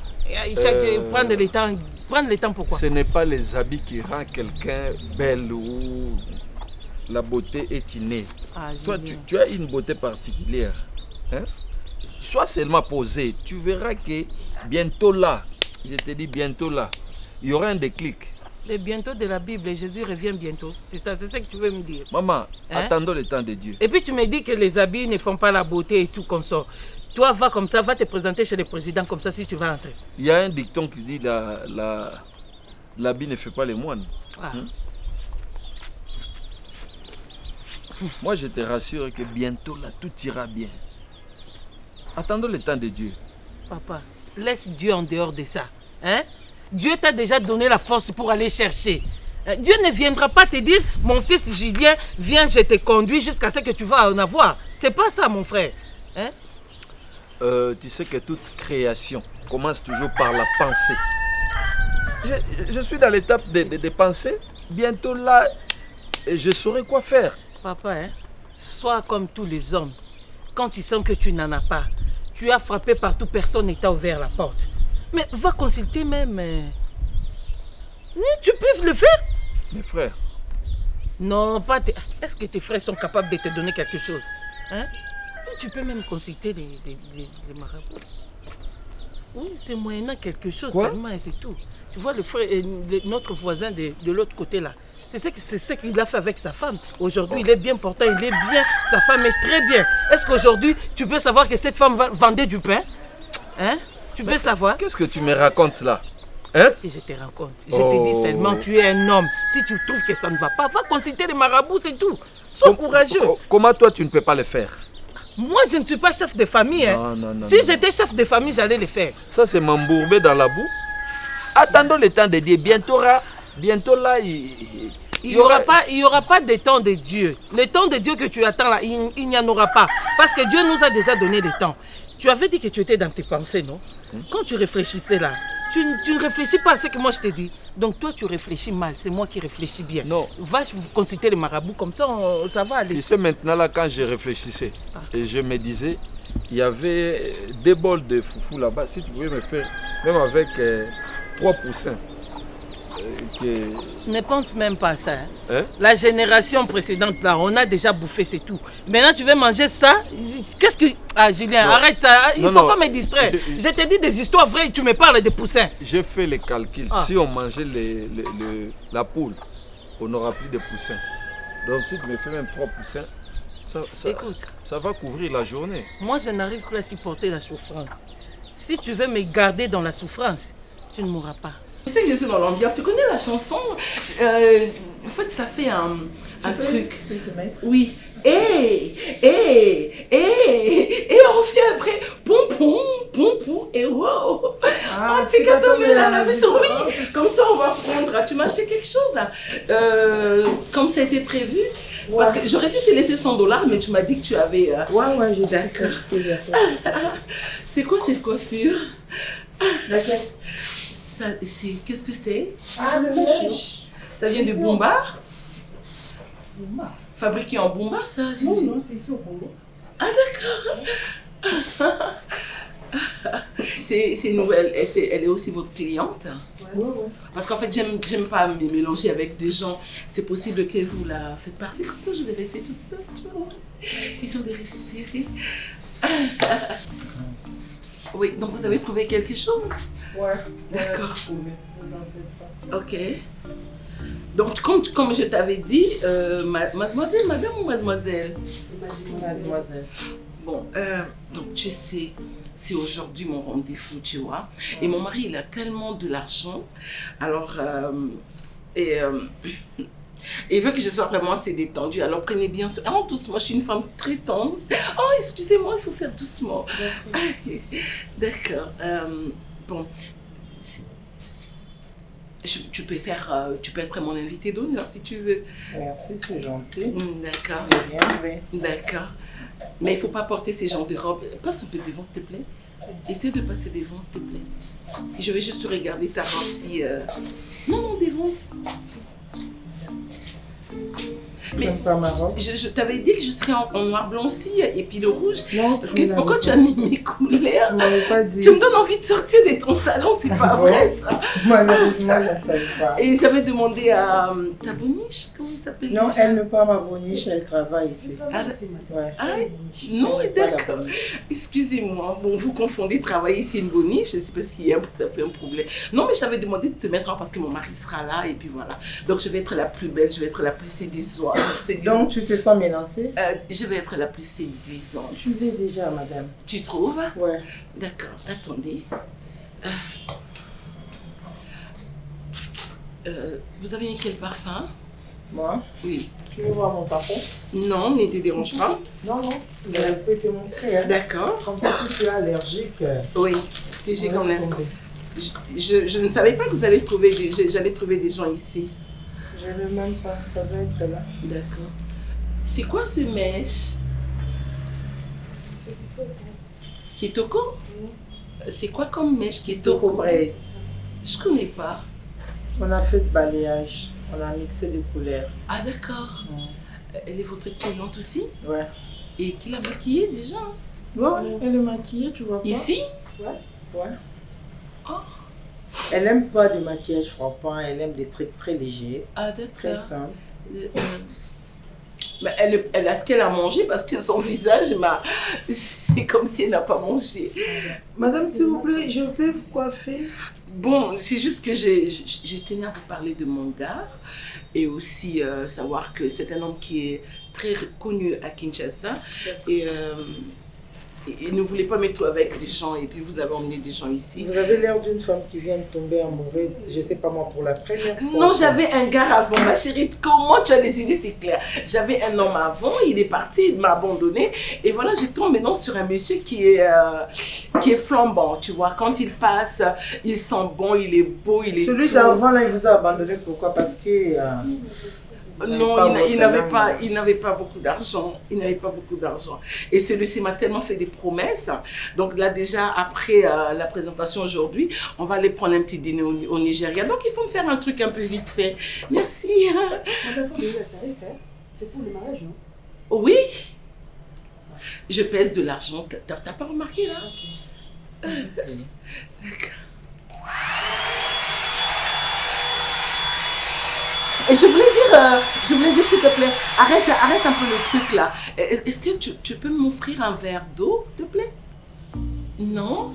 prendre le temps pourquoi? Ce n'est pas les habits qui rendent quelqu'un belle ou la beauté est innée. Ah, toi, tu as une beauté particulière. Hein? Sois seulement posé. Tu verras que bientôt là, je te dis bientôt là, il y aura un déclic. Le bientôt de la Bible, Jésus revient bientôt. C'est ça, c'est ce que tu veux me dire. Maman, hein? Attendons le temps de Dieu. Et puis tu me dis que les habits ne font pas la beauté et tout comme ça. Toi, va comme ça, va te présenter chez le président comme ça si tu vas entrer. Il y a un dicton qui dit l'habit ne fait pas les moines. Ah. Moi, je te rassure que bientôt, là, tout ira bien. Attendons le temps de Dieu. Papa, laisse Dieu en dehors de ça. Hein? Dieu t'a déjà donné la force pour aller chercher. Dieu ne viendra pas te dire, mon fils Julien, viens, je te conduis jusqu'à ce que tu vas en avoir. C'est pas ça, mon frère. Hein? Tu sais que toute création commence toujours par la pensée. Je suis dans l'étape de penser. Bientôt là, je saurai quoi faire. Papa, hein, sois comme tous les hommes. Quand tu sens que tu n'en as pas, tu as frappé partout, personne ne t'a ouvert la porte. Mais va consulter même. Tu peux le faire? Mes frères. Non, pas tes... Est-ce que tes frères sont capables de te donner quelque chose? Hein? Tu peux même consulter les marabouts. Oui, c'est moyennant quelque chose seulement et c'est tout. Tu vois, le frère, notre voisin de l'autre côté là, c'est ce qu'il a fait avec sa femme. Aujourd'hui, il est bien portant, il est bien, sa femme est très bien. Est-ce qu'aujourd'hui, tu peux savoir que cette femme vendait du pain? Hein? Tu peux savoir? Qu'est-ce que tu me racontes là? Qu'est-ce que je te raconte? Je te dis seulement, tu es un homme. Si tu trouves que ça ne va pas, va consulter les marabouts, c'est tout. Sois courageux. Comment toi, tu ne peux pas le faire? Moi, je ne suis pas chef de famille. Hein. Non, si j'étais chef de famille, j'allais le faire. Ça, c'est m'embourber dans la boue. Attendons le temps de Dieu. Bientôt là, il n'y aura pas de temps de Dieu. Le temps de Dieu que tu attends là, il n'y en aura pas. Parce que Dieu nous a déjà donné le temps. Tu avais dit que tu étais dans tes pensées, non? Quand tu réfléchissais là, tu ne réfléchis pas à ce que moi je te dis. Donc toi, tu réfléchis mal. C'est moi qui réfléchis bien. Non. Va consulter les marabouts, comme ça, ça va aller. Tu sais, maintenant là, quand je réfléchissais, et je me disais, il y avait des bols de foufou là-bas. Si tu pouvais me faire, même avec 3 poussins. Ne pense même pas à ça. Hein? La génération précédente, là, on a déjà bouffé, c'est tout. Maintenant, tu veux manger ça? Qu'est-ce que... Ah, Julien, arrête ça. Il ne faut pas me distraire. Je te dis des histoires vraies et tu me parles de poussins. J'ai fait les calculs. Si on mangeait la poule, on n'aura plus de poussins. Donc, si tu me fais même 3 poussins, écoute, ça va couvrir la journée. Moi, je n'arrive plus à supporter la souffrance. Si tu veux me garder dans la souffrance, tu ne mourras pas. Tu sais que je suis dans l'ambiance. Tu connais la chanson? En fait, ça fait un truc. Tu peux te mettre? Oui. Et on fait après poum, et wow. C'est quand même la maison. Oui, comme ça on va prendre. Tu m'as acheté quelque chose comme ça a été prévu. Ouais. Parce que j'aurais dû te laisser $100, mais tu m'as dit que tu avais... Ouais, je d'accord. C'est quoi cette coiffure? Laquelle? Qu'est-ce que c'est? Ah, le mèche. Ça vient de Bumba? Bumba. Fabriqué en Bumba, ça? Non, c'est ici au Congo. Ah, d'accord. C'est nouvelle. Elle est aussi votre cliente? Ouais. Parce qu'en fait, j'aime pas me mélanger avec des gens. C'est possible que vous la faites partie. Comme ça, je vais rester toute seule. Tu vois. Question de respirer. Oui, donc vous avez trouvé quelque chose? Ouais. D'accord. Ok. Donc, comme je t'avais dit, madame ou mademoiselle? Mademoiselle. Bon, donc tu sais, c'est aujourd'hui mon rendez-vous, tu vois. Et mon mari, il a tellement de l'argent. Alors, il veut que je sois vraiment assez détendue. Alors, prenez bien soin. Oh, doucement, je suis une femme très tendre. Oh, excusez-moi, il faut faire doucement. D'accord. Bon. Tu peux être mon invité d'honneur si tu veux. Merci, c'est gentil. D'accord. Bien, oui. D'accord. Mais il ne faut pas porter ces genres de robes. Passe un peu devant, s'il te plaît. Essaie de passer devant, s'il te plaît. Je vais juste regarder ta robe si... Non, devant. Mais je t'avais dit que je serais en noir blanc aussi et puis le rouge. Non, parce que pourquoi tu as mis mes couleurs? Pas dit. Tu me donnes envie de sortir de ton salon, c'est pas vrai ça. Malheureusement, je ne savais pas. Et j'avais demandé à ta boniche, comment il s'appelle? Non, elle n'est pas ma boniche, elle travaille ici. Non, d'accord. Excusez-moi, bon, vous confondez travailler ici une boniche, je ne sais pas si ça fait un problème. Non, mais j'avais demandé de te mettre en parce que mon mari sera là et puis voilà. Donc je vais être la plus belle, je vais être la plus séduisante. Donc tu te sens mélangée? Je vais être la plus séduisante. Tu l'es déjà, madame. Tu trouves? Ouais. D'accord, attendez. Vous avez mis quel parfum? Moi? Oui. Tu veux voir mon patron? Non, ne te dérange pas. Non, non. Mais je peux te montrer. Hein. D'accord. Comme ça, si tu es allergique. Oui, parce que j'ai quand même. Je ne savais pas que vous allez trouver j'allais trouver des gens ici. Je ne même pas, ça doit être là. D'accord. C'est quoi ce mèche? C'est Kitoko? C'est quoi comme mèche Kitoko? Braise. Je connais pas. On a fait le balayage. On a mixé de couleurs. Ah d'accord. Elle est votre cliente aussi? Ouais. Et qui l'a maquillée déjà? Ouais, elle est maquillée, tu vois pas. Ici? Ouais. Ouais. Oh. Elle aime pas de maquillage frappant, elle aime des trucs très légers. Ah d'accord. Très simples. Mais elle a ce qu'elle a mangé parce que son visage, c'est comme si elle n'a pas mangé. Madame, s'il vous plaît, je peux vous coiffer? Bon, c'est juste que je tenais à vous parler de mon gars et aussi savoir que c'est un homme qui est très connu à Kinshasa et il ne voulait pas mettre avec des gens et puis vous avez emmené des gens ici. Vous avez l'air d'une femme qui vient de tomber amoureuse, je sais pas moi, pour la première fois. Non, j'avais un gars avant, ma chérie. Comment tu as les idées, c'est clair. J'avais un homme avant, il est parti, il m'a abandonné. Et voilà, je tombe maintenant sur un monsieur qui est flambant, tu vois. Quand il passe, il sent bon, il est beau, il est Celui tout. d'avant, là, il vous a abandonné. Pourquoi? Parce que... Non, il n'avait pas beaucoup d'argent. Il n'avait pas beaucoup d'argent. Et celui-ci m'a tellement fait des promesses. Donc là, déjà, après la présentation aujourd'hui, on va aller prendre un petit dîner au Nigeria. Donc, il faut me faire un truc un peu vite fait. Merci. C'est pour le mariage, non? Oui. Je pèse de l'argent. T'as pas remarqué, là? D'accord. Et je voulais dire s'il te plaît, arrête un peu le truc là. Est-ce que tu peux m'offrir un verre d'eau, s'il te plaît? Non?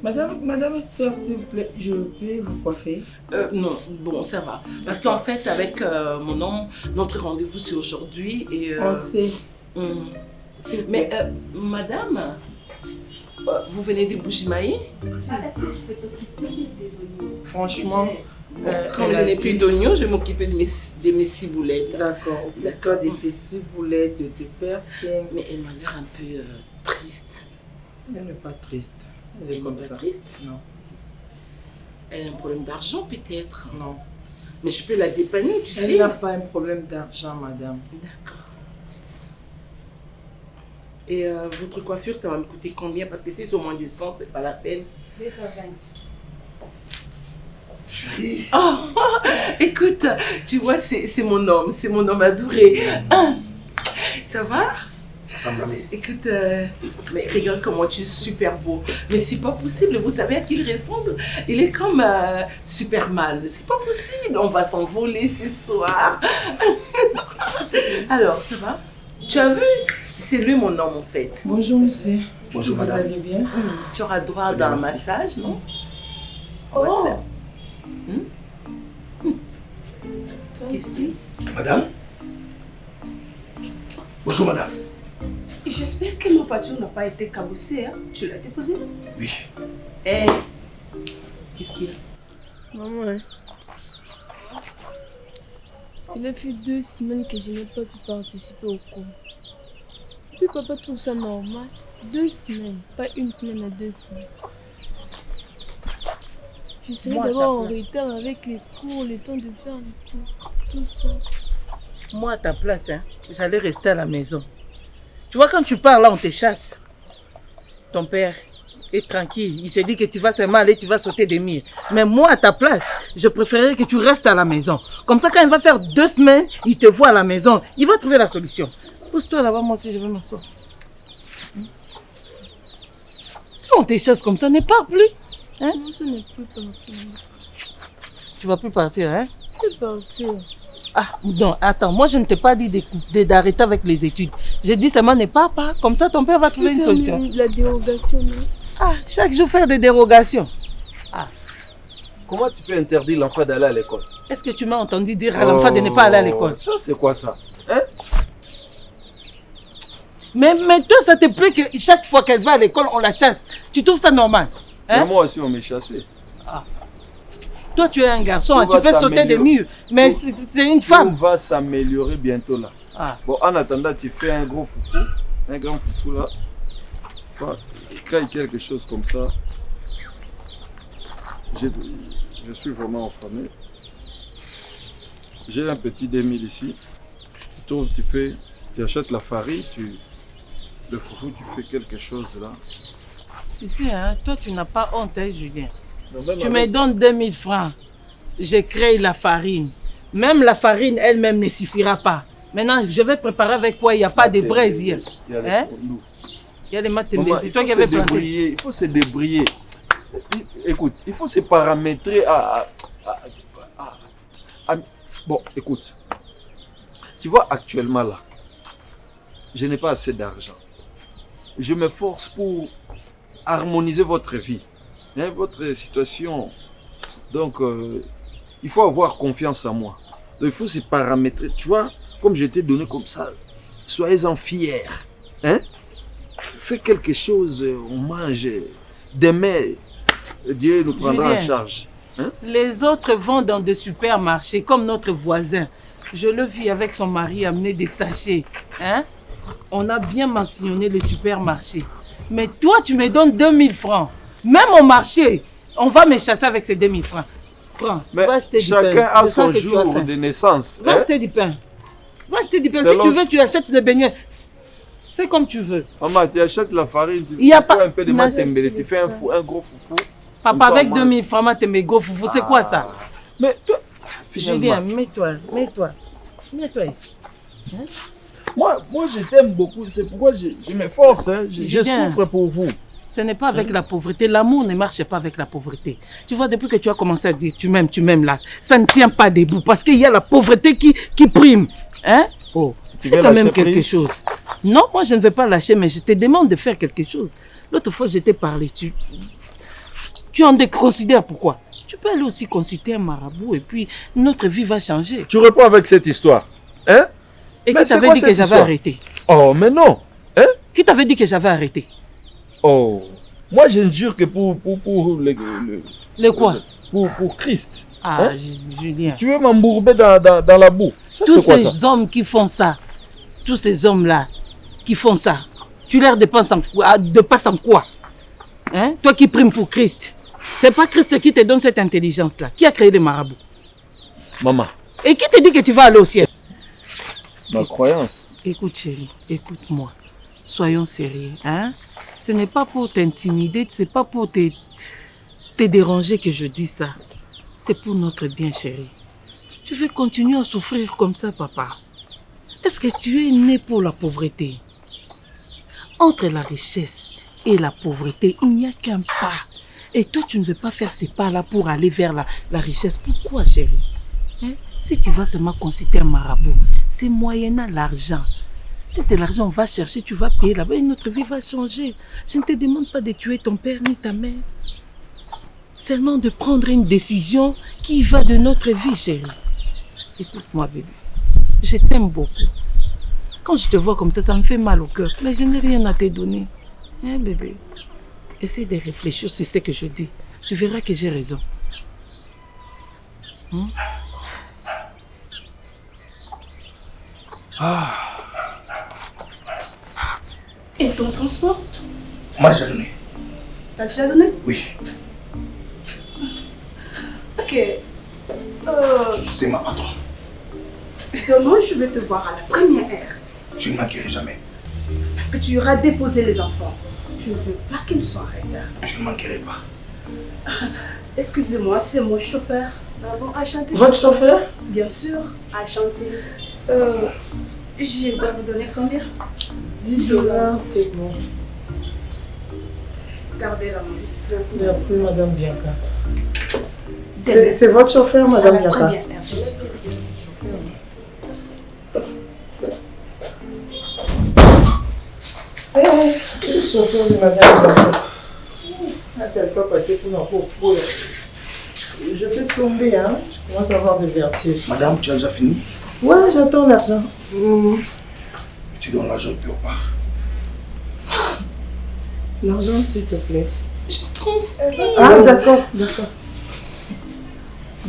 Madame Esther, s'il vous plaît, je peux vous coiffer? Non, bon, ça va. Parce qu'en fait, avec mon homme, notre rendez-vous c'est aujourd'hui et... On sait. Mais, madame, vous venez de Bujimaï? Est-ce que tu peux t'occuper des oignons? Franchement... Comme je n'ai plus d'oignons, je vais m'occuper de mes ciboulettes. D'accord, occupe-toi de tes ciboulettes, de tes persils. Mais elle m'a l'air un peu triste. Elle n'est pas triste. Elle n'est pas triste? Non. Elle a un problème d'argent peut-être? Non. Mais je peux la dépanner, tu sais. Elle n'a pas un problème d'argent, madame. D'accord. Et votre coiffure, ça va me coûter combien? Parce que si c'est au moins du 100, c'est pas la peine. 220. Oh, écoute, tu vois, c'est mon homme adoré. Ça va? Ça semble à Écoute, mais regarde comment tu es super beau. Mais c'est pas possible, vous savez à qui il ressemble? Il est comme Superman. C'est pas possible, on va s'envoler ce soir. Alors, ça va? Tu as vu? C'est lui mon homme en fait. Bonjour monsieur. Bonjour vous madame. allez bien? Tu auras droit Très bien, d'un merci. massage, non? Oh. Ici. Madame? Bonjour madame. J'espère que ma voiture n'a pas été cabossée. Hein? Tu l'as déposée? Oui. Hé, qu'est-ce qu'il y a? Maman, cela fait 2 semaines que je n'ai pas pu participer au cours. Puis papa trouve ça normal. 2 semaines, pas une semaine à 2 semaines. Je serai d'abord en retard avec les cours, le temps de faire tout ça. Moi, à ta place, hein, j'allais rester à la maison. Tu vois, quand tu pars là, on te chasse. Ton père est tranquille. Il s'est dit que tu vas seulement aller, tu vas sauter des murs. Mais moi, à ta place, je préférerais que tu restes à la maison. Comme ça, quand il va faire 2 semaines, il te voit à la maison. Il va trouver la solution. Pousse-toi là-bas, moi aussi, je vais m'asseoir. Si on te chasse comme ça, ne pars plus. Hein? Non, je ne peux partir. Tu vas plus partir, hein? Je peux partir. Ah, non, attends, moi je ne t'ai pas dit d'arrêter avec les études. J'ai dit seulement ne pars pas, comme ça ton père va trouver une solution. La dérogation, non? Ah, chaque jour faire des dérogations. Ah. Comment tu peux interdire l'enfant d'aller à l'école? Est-ce que tu m'as entendu dire à l'enfant de ne pas aller à l'école? Ça c'est quoi ça? Hein? Mais toi, ça te plaît que chaque fois qu'elle va à l'école, on la chasse. Tu trouves ça normal? Hein? Mais moi aussi on m'est chassé. Ah. Toi, tu es un garçon, Tout tu va peux sauter des murs. Mais c'est une femme. Tout va s'améliorer bientôt là. Ah. Bon, en attendant, tu fais un gros foufou, un grand foufou là. Enfin, quand il y a quelque chose comme ça, je suis vraiment affamé. J'ai un petit 2000 ici. Tu trouves, tu achètes la farine, le foufou, tu fais quelque chose là. Tu sais, hein, toi, tu n'as pas honte, hein, Julien. Non, même Tu avec- me donnes 2000 francs. J'ai créé la farine. Même la farine elle-même ne suffira pas. Maintenant, je vais préparer avec quoi? Il n'y a pas de braise hier. Il y a les Hein? kondous. Il y a les maths. Maman, C'est il toi faut qui avais se planté. débrouiller, il faut se débrouiller. Écoute, il faut se paramétrer Bon, écoute. Tu vois, actuellement là, je n'ai pas assez d'argent. Je me force pour harmoniser votre vie, hein, votre situation. Donc, il faut avoir confiance en moi. Donc, il faut se paramétrer. Tu vois, comme je t'ai donné comme ça, soyez-en fiers. Hein? Fais quelque chose, on mange. Demain, Dieu nous prendra en Julien, charge. Hein? Les autres vont dans des supermarchés, comme notre voisin. Je le vis avec son mari amener des sachets. Hein? On a bien mentionné le supermarché. Mais toi, tu me donnes 2000 francs. Même au marché, on va me chasser avec ces 2000 francs. Prends, Mais va acheter du pain. chacun a Je sens son que tu as jour faim. de naissance. Va hein? acheter du pain. Va acheter du pain. Si Selon- tu veux, tu achètes des beignets. Fais comme tu veux. Maman, tu achètes la farine, tu Il y a prends pas- un peu de Non, matembele, tu fais un gros foufou. Comme Papa, ça, avec on mange. 2000 francs, tu me go foufou. C'est quoi ça? Mais toi, Julien, finalement. mets-toi. Mets-toi ici. Hein? Moi, je t'aime beaucoup. C'est pourquoi je m'efforce. Hein. Je Julien, souffre pour vous. Ce n'est pas avec la pauvreté. L'amour ne marche pas avec la pauvreté. Tu vois, depuis que tu as commencé à dire tu m'aimes là, ça ne tient pas debout parce qu'il y a la pauvreté qui prime. Hein? Oh, Tu fais veux quand même lâcher quelque prise? chose. Non, moi je ne vais pas lâcher, mais je te demande de faire quelque chose. L'autre fois, je t'ai parlé. Tu en déconsidères pourquoi? Tu peux aller aussi consulter un marabout et puis notre vie va changer. Tu réponds avec cette histoire. Hein? Et Mais qui c'est t'avait quoi dit que cette j'avais histoire? arrêté? Oh, mais non. Hein? Qui t'avait dit que j'avais arrêté? Oh, moi je ne jure que pour le quoi? Pour Christ. Ah, Hein? Julien. Tu veux m'embourber dans la boue. Ça, Tous c'est quoi, ces ça? hommes qui font ça, tous ces hommes-là qui font ça, tu leur dépenses en quoi? Hein? Toi qui primes pour Christ. C'est pas Christ qui te donne cette intelligence-là. Qui a créé les marabouts? Maman, Et qui te dit que tu vas aller au ciel? ma croyance. Écoute chérie, écoute-moi. Soyons sérieux. Hein? Ce n'est pas pour t'intimider, c'est pas pour te déranger que je dis ça. C'est pour notre bien chérie. Tu veux continuer à souffrir comme ça, papa? Est-ce que tu es né pour la pauvreté? Entre la richesse et la pauvreté, il n'y a qu'un pas. Et toi, tu ne veux pas faire ces pas-là pour aller vers la richesse. Pourquoi, chérie? Hein? Si tu vas seulement consulter un marabout, c'est moyennant l'argent. Si c'est l'argent, on va chercher, tu vas payer là-bas et notre vie va changer. Je ne te demande pas de tuer ton père ni ta mère. Seulement de prendre une décision qui va de notre vie, chérie. Écoute-moi, bébé. Je t'aime beaucoup. Quand je te vois comme ça me fait mal au cœur. Mais je n'ai rien à te donner. Hein, bébé? Essaye de réfléchir sur ce que je dis. Tu verras que j'ai raison. Hein? Et ton transport? On m'a déjà donné. T'as déjà donné? Oui, Ok. c'est ma patronne. Demain, je vais te voir à la première heure. Je ne manquerai jamais. Parce que tu iras déposer les enfants. Je ne veux pas qu'ils soient en retard. Je ne manquerai pas. Excusez-moi, c'est mon chauffeur. Ah bon, enchanté. Votre chauffeur? Bien sûr, enchanté. Je dois vous donner combien? 10 $, c'est bon. Gardez la musique. Merci. Merci, Madame Bianca. C'est votre chauffeur, Madame Bianca? Le chauffeur de Madame Bianca. N'a-t-elle pas passé pour ma pauvre poule? Je peux plomber, hein? Je commence à avoir des vertus. Madame, tu as déjà fini? Ouais, j'attends l'argent. Tu donnes l'argent et puis au part. L'argent, s'il te plaît. Je transpire. Ah, d'accord, d'accord.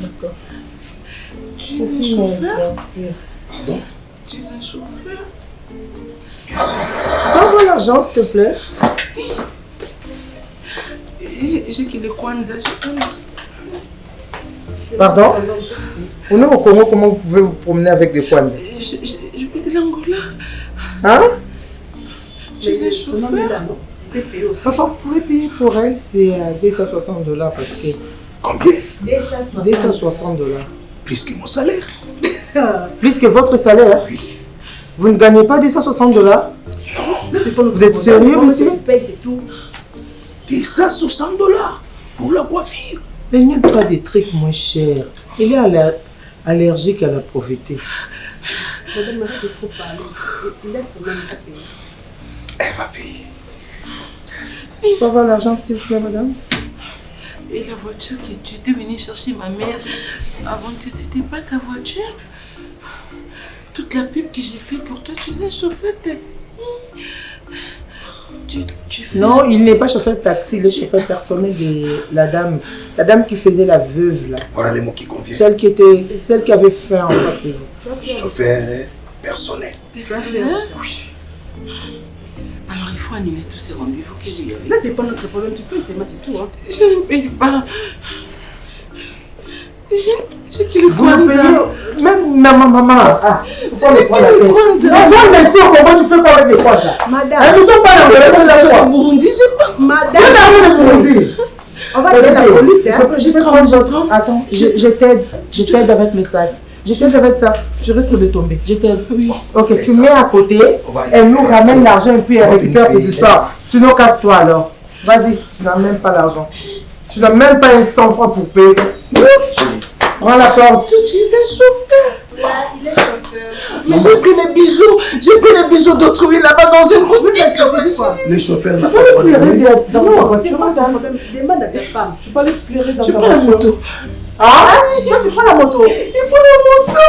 D'accord. Tu es un chauffeur? Pardon? Tu es un chauffeur? Envoie l'argent, s'il te plaît. J'ai qu'il est Kwanzaa. Pardon? On est au Congo, comment vous pouvez vous promener avec des Kwanzaa? L'Angola. Hein? Tu es un chauffeur? Papa, vous pouvez payer pour elle, c'est $260 parce que... Combien? $260. Plus que mon salaire. Plus que votre salaire? Oui. Vous ne gagnez pas $260? Non. Vous êtes sérieux, monsieur? Tu payes, c'est tout. $260 pour la coiffure. Elle n'aime pas des trucs moins chers. Elle est allergique à la pauvreté. Madame, arrête de trop parler. Laisse même pas payer. Elle va payer. Je peux avoir l'argent, s'il vous plaît, madame? Et la voiture que tu étais venue chercher ma mère avant, c'était pas ta voiture? Toute la pub que j'ai fait pour toi, tu es un chauffeur de taxi. Tu fais... Non, il n'est pas chauffeur de taxi, il est chauffeur personnel de la dame. La dame qui faisait la veuve, là. Voilà les mots qui conviennent. Celle qui avait faim en face de vous. Chauffeur personnel. Personnel? Oui. Alors il faut annuler tous ces rendez-vous que j'ai eu. Là, c'est pas notre problème, tu peux essayer, c'est tout. Hein. Je ne paye pas. J'ai qu'il est Vous me payez. Même maman. Ah, pourquoi me prendre la tête? Non, viens laisser au moment tu fais pas avec les Kwanzaa. Madame. Elles ne sont pas dans le l'argent du Burundi, j'ai pas. Madame. Vous avez le Burundi. On va appeler la police. Je peux prendre votre... Attends, je t'aide. Je t'aide avec le sac. Je t'aide avec ça. Je risque de tomber. Je t'aide. Oui. Ok, tu mets à côté. Elle nous ramène l'argent et puis elle récupère tes histoires. Sinon, casse-toi alors. Vas-y, tu n'as même pas l'argent. Tu n'as même pas un 100 francs pour payer. Prends la porte. Tu es un chauffeur. Ouais, il est chauffeur. Mais j'ai pris les bijoux d'autrui là-bas dans une boutique. Les chauffeurs Tu peux les pleurer dans ta voiture, madame. Demande à ta femme. Tu peux les pleurer dans Tu ta prends la voiture. moto. Ah, toi tu prends la moto. Il prend la moto.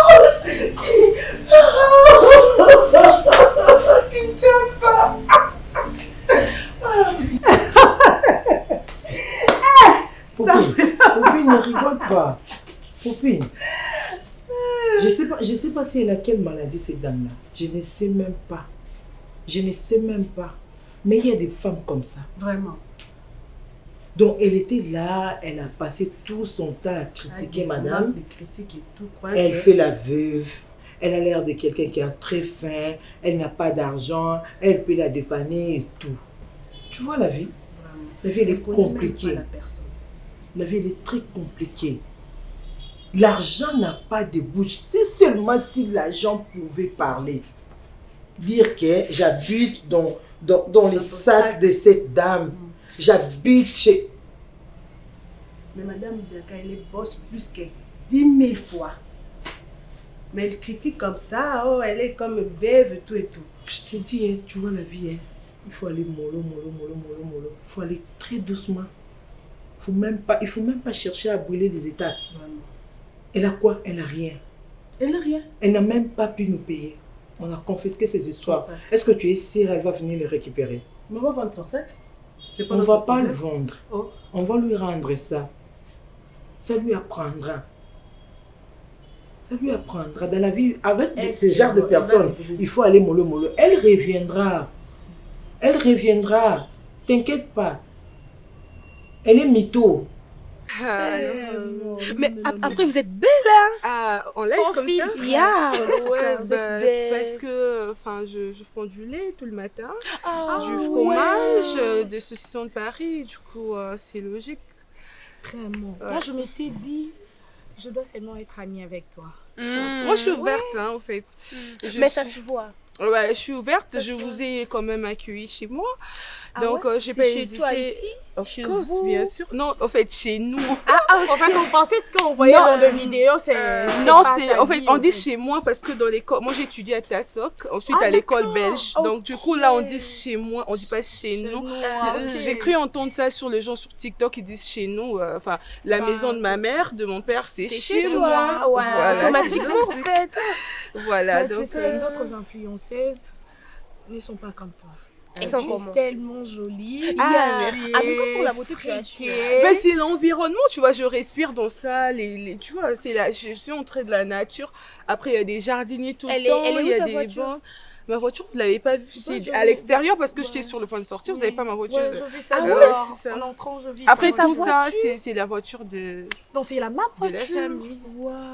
Kinshasa. Poupine, ne rigole pas. Poupine. Je sais pas si elle a quelle maladie cette dame-là. Je ne sais même pas. Je ne sais même pas. Mais il y a des femmes comme ça. Vraiment. Donc elle était là, elle a passé tout son temps à critiquer madame. Des critiques et tout. Elle fait la veuve. Elle a l'air de quelqu'un qui a très faim. Elle n'a pas d'argent. Elle peut la dépanner et tout. Tu vois la vie? Vraiment. La vie elle est compliquée. La vie elle est très compliquée. L'argent n'a pas de bouche. C'est seulement si l'argent pouvait parler. Dire que j'habite dans les sacs de cette dame. J'habite chez... Mais madame Bianca, elle est boss plus que 10 000 fois. Mais elle critique comme ça, oh, elle est comme veuve et tout et tout. Je te dis, hein, tu vois la vie, hein, il faut aller mollo. Il faut aller très doucement. Il faut même pas chercher à brûler des étapes. Vraiment. Elle a quoi? Elle n'a rien. Elle n'a rien. Elle n'a même pas pu nous payer. On a confisqué ses histoires. Est-ce que tu es sûr qu'elle va venir les récupérer? Mais on va vendre son sac. On ne va pas le vendre. Oh. On va lui rendre ça. Ça lui apprendra. Ça lui apprendra. Dans la vie, avec ce genre de personnes, il faut aller mollo. Elle reviendra. Elle reviendra. T'inquiète pas. Elle est mytho. Mais après, vous êtes belle, hein? Ah, en live comme ça? Yeah. Ouais, vous êtes belle. parce que je prends du lait tout le matin, du fromage, de saucisson de Paris, du coup, c'est logique. Vraiment. Moi, je m'étais dit, je dois seulement être amie avec toi. Moi, je suis ouverte, hein, en fait. Mais ça se voit. Ouais, je suis ouverte, je vous ai quand même accueilli chez moi. Donc, j'ai pas hésité. Chez toi ici? Of course, bien sûr. Non, en fait, chez nous. En fait, on pensait ce qu'on voyait dans les vidéos, c'est... Non, c'est... En fait, on dit chez moi parce que dans l'école... Moi, j'ai étudié à Tassoc, ensuite à l'école belge. Donc, du coup, là, on dit chez moi, on dit pas chez nous. J'ai cru entendre ça sur les gens sur TikTok, ils disent chez nous. Enfin, la maison de ma mère, de mon père, c'est chez moi. Ouais, voilà, automatiquement, en fait. Voilà, donc... D'autres influenceuses ne sont pas comme toi. Elles sont comment? Tellement jolies. Ah, merci. Amico pour la beauté que tu as su. Mais c'est l'environnement, tu vois, je respire dans ça, tu vois, je suis entrée de la nature. Après, il y a des jardiniers tout le temps, elle est où, il y a ta des voiture? bancs. Ma voiture, vous l'avez pas vue, c'est à l'extérieur parce que j'étais sur le point de sortir, vous n'avez pas ma voiture. Ouais, je vis ça. C'est ça. En entrant, je vis Après ça. tout ça, c'est la voiture de... Donc c'est la même de la voiture. famille.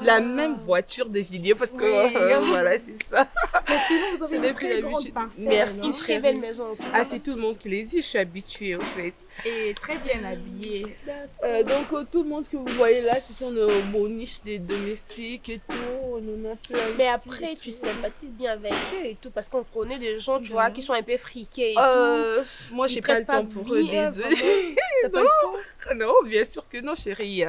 La même voiture des vidéos parce que Oui. voilà, c'est ça. Mais sinon, vous avez J'en ai une pris très l'habitude. grande parcelle. Merci, Une très très belle maison. Ah, c'est tout le monde qui les dit, je suis habituée au fait. Et très bien habillée. Donc tout le monde que vous voyez là, ce sont nos niches des domestiques et tout. On en a plein. Mais après, tu sympathises bien avec eux et tout, parce qu'on connaît des gens, tu vois, qui sont un peu friqués et tout. Moi, j'ai pas le temps pour eux, désolée. Non, bien sûr que non, chérie.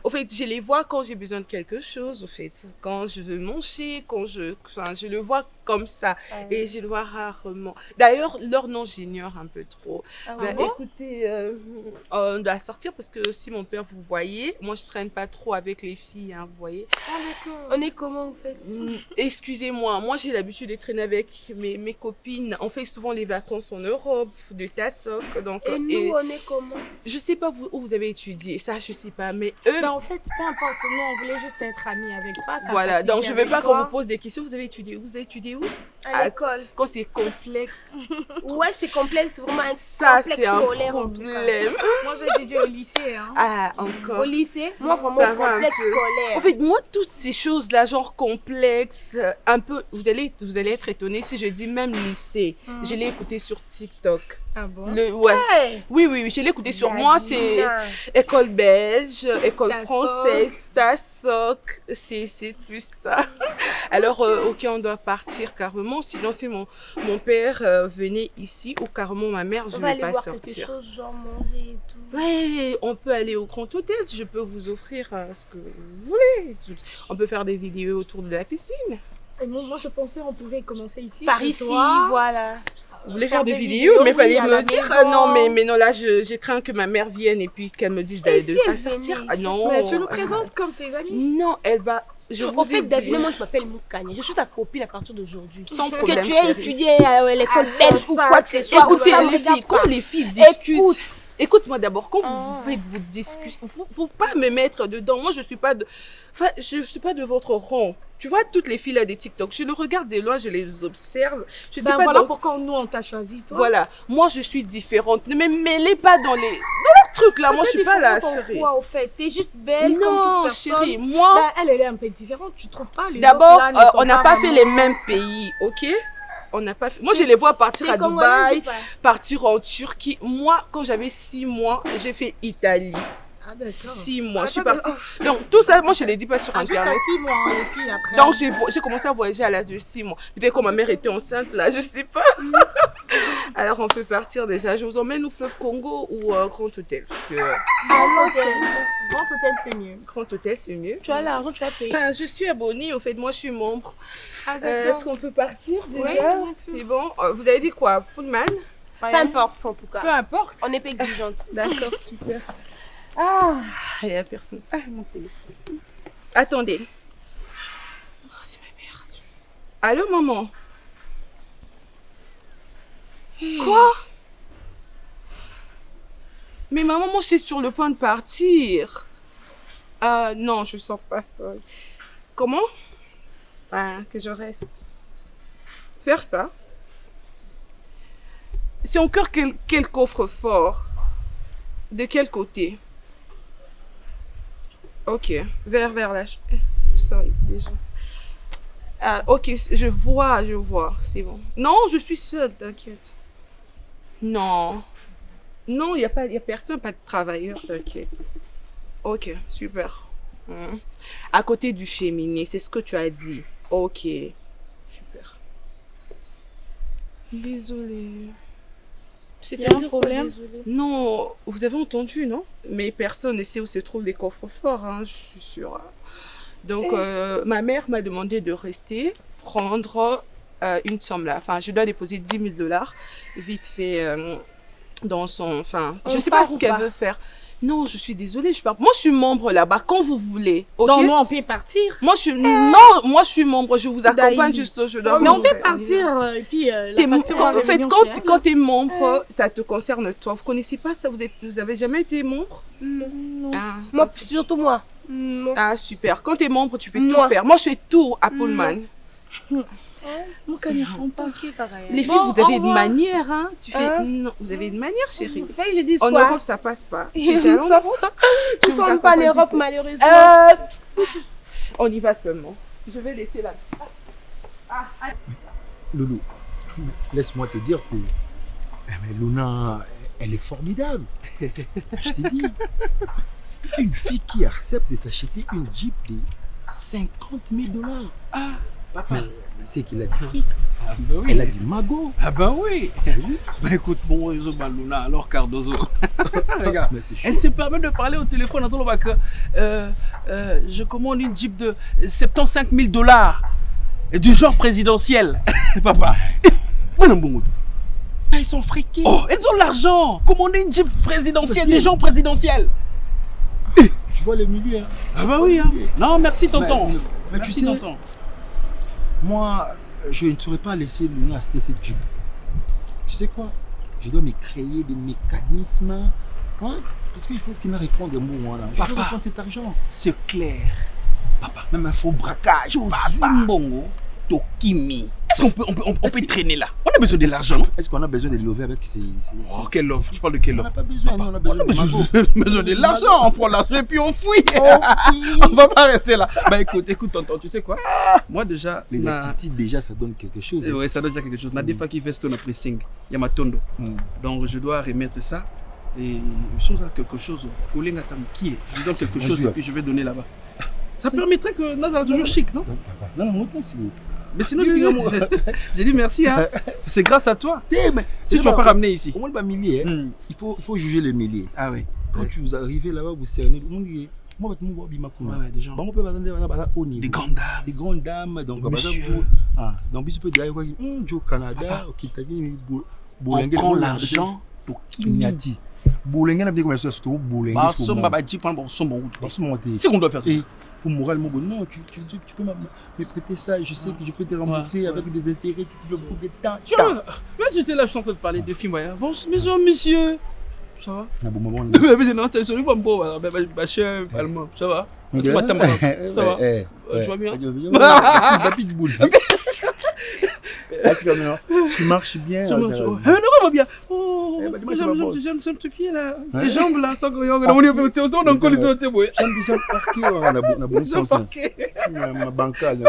Au fait, je les vois quand j'ai besoin de quelque chose, au fait. Quand je veux manger, je le vois comme ça. Et je le vois rarement. D'ailleurs, leur nom, j'ignore un peu trop. Écoutez, on doit sortir parce que si mon père vous voyez, moi, je traîne pas trop avec les filles, hein, vous voyez. On est comment, en fait? Excusez-moi, moi, j'ai l'habitude de traîner avec mes copines. On fait souvent les vacances en Europe, de Tassoc. Donc, Et nous, on est comment? Je sais pas où vous avez étudié, ça je sais pas, mais eux... En fait, peu importe, nous on voulait juste être amis avec toi. Voilà, donc je veux pas qu'on vous pose des questions. Vous avez étudié où? Vous avez étudié où? À l'école. Quand c'est complexe. Ouais, c'est complexe, vraiment un Ça, complexe c'est un scolaire, problème. Moi j'ai étudié au lycée. Hein. Ah, encore. Au lycée? Moi, vraiment, Ça va un complexe peu. scolaire. En fait, moi, toutes ces choses-là, genre complexes, un peu, vous allez être étonnés si je dis même lycée. Je l'ai écouté sur TikTok. Ah bon? Oui, je l'ai écouté sur moi, c'est école belge, école française, Tassoc, c'est plus ça. Alors, ok, on doit partir carrément, sinon si mon père venait ici ou carrément ma mère, je ne vais pas sortir. On va aller voir quelque chose, genre manger et tout. Ouais, on peut aller au Grand Hôtel, je peux vous offrir ce que vous voulez. On peut faire des vidéos autour de la piscine. Et moi je pensais on pouvait commencer ici. Par chez ici, toi. voilà. Vous voulez faire des vidéos, mais il fallait me dire. Non, mais non, là, je crains que ma mère vienne et puis qu'elle me dise d'aller de sortir. Ah non. Mais tu nous présentes comme tes amis. Non, elle va. En fait, David, moi je m'appelle Moukane. Je suis ta copine à partir d'aujourd'hui. Sans problème. Que tu aies étudié à l'école belge ou quoi que ce soit. Écoutez, les filles, quand les filles discutent. Écoute-moi d'abord, quand vous faites vos discussions, faut pas me mettre dedans. Moi, je suis pas de votre rang. Tu vois, toutes les filles là des TikTok, je les regarde de loin, je les observe. Je sais pas voilà donc, pourquoi nous on t'a choisi, toi. Voilà, moi je suis différente. Ne me mêlez pas dans leurs trucs là. Moi je suis pas là, chérie. Quoi, au fait, t'es juste belle. Non, comme chérie, moi. Elle est un peu différente, tu trouves pas? D'abord, on n'a pas fait les mêmes pays, ok? On n'a pas fait... Moi, je les vois partir à Dubaï, partir en Turquie. Moi, quand j'avais 6 mois, j'ai fait Italie. Ah, d'accord. 6 mois, je suis partie. Donc, tout ça, moi, je ne les dis pas sur Internet. Juste à 6 mois, et puis après... Donc, j'ai commencé à voyager à l'âge de 6 mois. Peut-être quand ma mère était enceinte, là, je ne sais pas. Alors, on peut partir déjà. Je vous emmène au Fleuve Congo ou Grand Hôtel. Parce que... Grand Hôtel, c'est mieux. Grand Hôtel, c'est mieux. Tu as l'argent, tu vas payer. Enfin, je suis abonnée, au fait, moi, je suis membre. Ah, est-ce qu'on peut partir déjà? Oui, bien sûr. C'est bon. Vous avez dit quoi? Pullman? Peu importe, en tout cas. Peu importe. On n'est pas exigeante. D'accord, super. Ah, il n'y a personne. Ah, mon téléphone. Attendez. Oh, c'est ma mère. Allô, maman? Quoi? Mais maman, moi, je suis sur le point de partir. Non, je ne sors pas seule. Comment? Que je reste. Faire ça? C'est encore quel coffre-fort? De quel côté? Ok, vers la... Sorry, déjà. Ok, je vois, c'est bon. Non, je suis seule, t'inquiète. Non, il n'y a personne, pas de travailleur, t'inquiète. Ok, super. À côté du cheminée, c'est ce que tu as dit. Ok, super. Désolée. C'était un problème? Non, vous avez entendu, non? Mais personne ne sait où se trouvent les coffres forts, hein, je suis sûre. Donc, ma mère m'a demandé de rester, prendre une somme là. Enfin, je dois déposer 10 000 $, vite fait, dans son... Enfin, je ne sais pas ce qu'elle veut faire. Non, je suis désolée, je pars. Moi, je suis membre là-bas quand vous voulez. Ok? Donc, moi, on peut partir. Moi, je suis. Non, moi, je suis membre. Je vous accompagne juste. Je dois mais on peut partir et puis. En fait, quand tu es membre, ça te concerne toi. Vous connaissez pas ça? Vous avez jamais été membre? Non. Ah. Moi, surtout moi. Non. Ah, super. Quand tu es membre, tu peux tout faire. Moi, je fais tout à Pullman. Les filles, vous avez une manière, hein? Non, vous avez une manière, chérie. En Europe, ça passe pas. Nous ne sommes pas en Europe, malheureusement. On y va seulement. Je vais laisser là. Loulou, laisse-moi te dire que mais Luna, elle est formidable. Je t'ai dit, une fille qui accepte de s'acheter une Jeep de 50 000 $. Ah, papa. Mais c'est qu'il a du fric. Ah ben oui. Elle a du magot. Ah ben oui. Bah écoute, bon, Luna, alors Cardozo. Regarde, elle se permet de parler au téléphone à tout le monde que je commande une Jeep de 75 000 $. Et du genre présidentiel. Papa. Ils sont friqués. Oh, ils ont l'argent. Commander une Jeep présidentielle, du genre présidentiel. Tu vois le milieu. Hein. Ah bah oui. Hein. Non, merci tonton. Mais merci tu sais, tonton. Moi, je ne saurais pas laisser Luna acheter cette Jeep. Tu sais quoi? Je dois me créer des mécanismes. Hein? Parce qu'il faut qu'il me réponde des mots. Là. Je dois prendre cet argent. C'est clair. Papa. Même un faux braquage. Bongo, Tokimi. Est-ce qu'on peut traîner là? On a besoin de l'argent, non? Est-ce qu'on a besoin de lever avec ces... Oh, quelle offre? Tu parles de quelle offre? On n'a pas besoin, on a besoin besoin de l'argent. On prend l'argent et puis on fouille. On va pas rester là. Bah écoute, tonton, tu sais quoi? Moi déjà... Les attitudes déjà, ça donne quelque chose. Oui, ça donne déjà quelque chose. On a des fois qui fait un pressing. Il y a ma tondo. Donc je dois remettre ça. Et je trouve quelque chose. Je lui donne quelque chose et puis je vais donner là-bas. Ça permettrait que nous avons toujours chic, non? Non, monter s'il vous plaît. Mais sinon, j'ai dit merci, hein. C'est grâce à toi. Si tu ne m'as pas ramené ici. Au moins, le millier, il faut juger le millier. Ah oui. Quand vous arrivez là-bas, vous cernez, le monde dit, moi, je vais des gens. Des grandes dames. Des grandes dames. Donc, donc, il peut dire, au Canada, au Kitagui, on prend l'argent pour Kinyati. Boulenga n'a pas commencé surtout Boulenga. C'est qu'on doit faire ça. Pour moralement, non, tu peux me prêter ça. Je sais que je peux te rembourser avec des intérêts qui te beaucoup de temps. Là, j'étais là, je suis en train de parler de films. Bon, monsieur. Ça va? Non, t'es celui qui m'a cher allemand. Ça va? Tu m'attends pas. Ça va? Tu vas bien? Tu marches bien. Non, va bien. Oh, j'aime tes pieds là. Tes jambes là, sans que on a collé sur tes bouées. J'aime déjà parquer, on a bon sens. Ma bancale.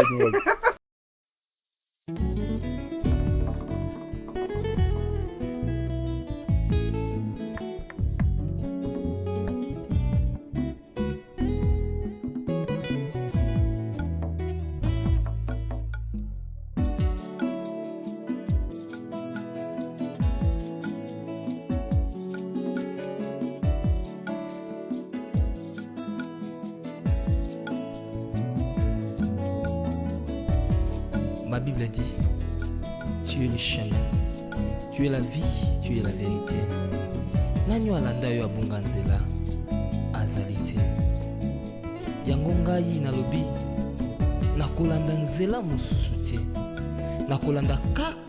Ma Bible dit, tu es le chemin, tu es la vie, tu es la vérité. Nani alanda yo abunga nzela azali te. Yango ngai nalobi nakolanda nzela mosusu te. Nakolanda kaka